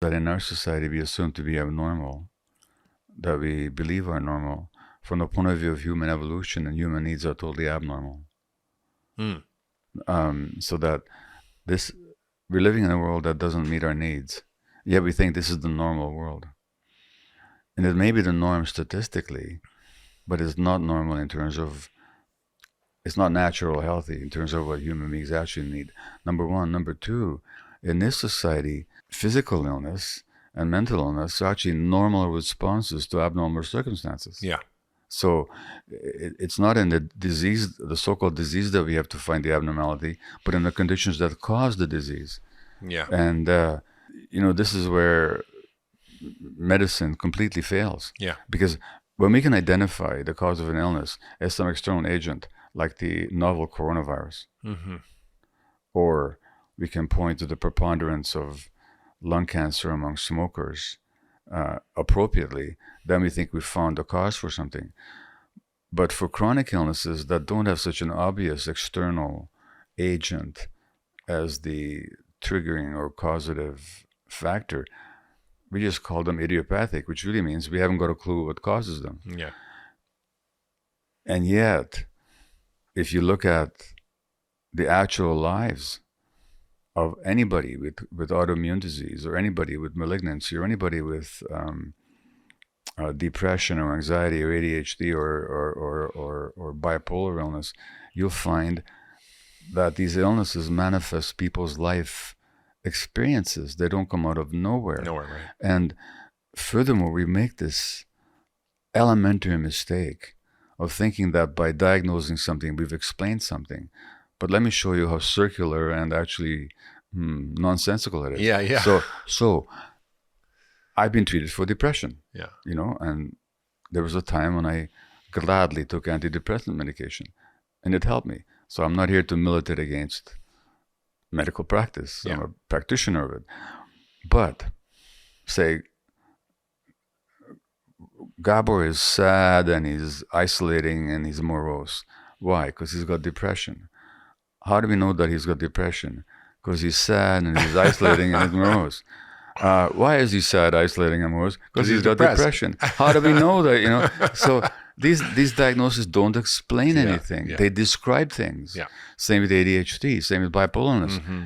that in our society we assume to be abnormal, that we believe are normal, from the point of view of human evolution and human needs are totally abnormal. Hmm. So that we're living in a world that doesn't meet our needs, yet we think this is the normal world. And it may be the norm statistically, but it's not normal in terms of, it's not natural healthy in terms of what human beings actually need. Number one. Number two, in this society, physical illness and mental illness are actually normal responses to abnormal circumstances. Yeah. So it's not in the disease, the so-called disease, that we have to find the abnormality, but in the conditions that cause the disease. Yeah. And, this is where medicine completely fails. Yeah. Because when we can identify the cause of an illness as some external agent, like the novel coronavirus, Mm-hmm. or we can point to the preponderance of lung cancer among smokers appropriately, then we think we found the cause for something. But for chronic illnesses that don't have such an obvious external agent as the triggering or causative factor, we just call them idiopathic, which really means we haven't got a clue what causes them. Yeah. And yet, if you look at the actual lives of anybody with autoimmune disease, or anybody with malignancy, or anybody with depression or anxiety or ADHD or bipolar illness, you'll find that these illnesses manifest people's life experiences. They don't come out of nowhere. Right. And furthermore, we make this elementary mistake of thinking that by diagnosing something, we've explained something. But let me show you how circular and actually nonsensical it is. Yeah. So I've been treated for depression. Yeah. And there was a time when I gladly took antidepressant medication, and it helped me. So I'm not here to militate against medical practice. Yeah. I'm a practitioner of it. But say Gabor is sad and he's isolating and he's morose. Why? Because he's got depression. How do we know that he's got depression? Because he's sad and he's isolating and he's morose. Why is he sad, isolating, and morose? Because he's got depression. How do we know that? So these diagnoses don't explain anything. Yeah. They describe things. Yeah. Same with ADHD. Same with bipolar illness. Mm-hmm.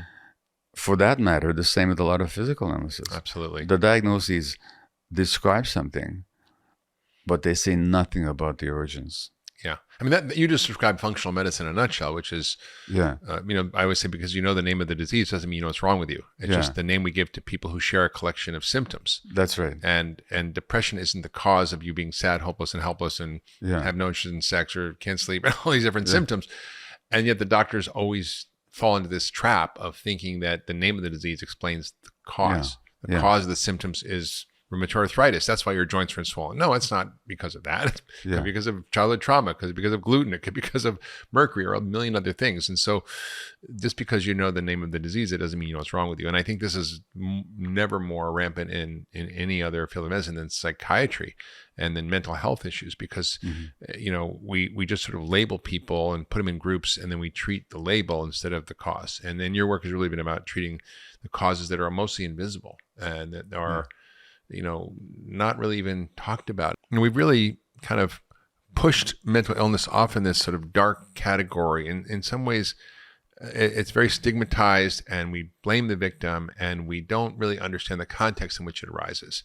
For that matter, the same with a lot of physical illnesses. Absolutely. The diagnoses describe something, but they say nothing about the origins. Yeah. I mean, that you just described functional medicine in a nutshell, which is, I always say, because you know the name of the disease doesn't mean you know what's wrong with you. It's just the name we give to people who share a collection of symptoms. That's right. And depression isn't the cause of you being sad, hopeless, and helpless, and have no interest in sex or can't sleep, and all these different symptoms. And yet the doctors always fall into this trap of thinking that the name of the disease explains the cause. The cause of the symptoms is rheumatoid arthritis. That's why your joints are swollen. No, it's not because of that. It could be because of childhood trauma. It could be because of gluten. It could be because of mercury or a million other things. And so just because you know the name of the disease, it doesn't mean you know what's wrong with you. And I think this is never more rampant in any other field of medicine than psychiatry and then mental health issues, because, we just sort of label people and put them in groups, and then we treat the label instead of the cause. And then your work has really been about treating the causes that are mostly invisible and that are, not really even talked about. And we've really kind of pushed mental illness off in this sort of dark category. And in some ways, it's very stigmatized, and we blame the victim, and we don't really understand the context in which it arises.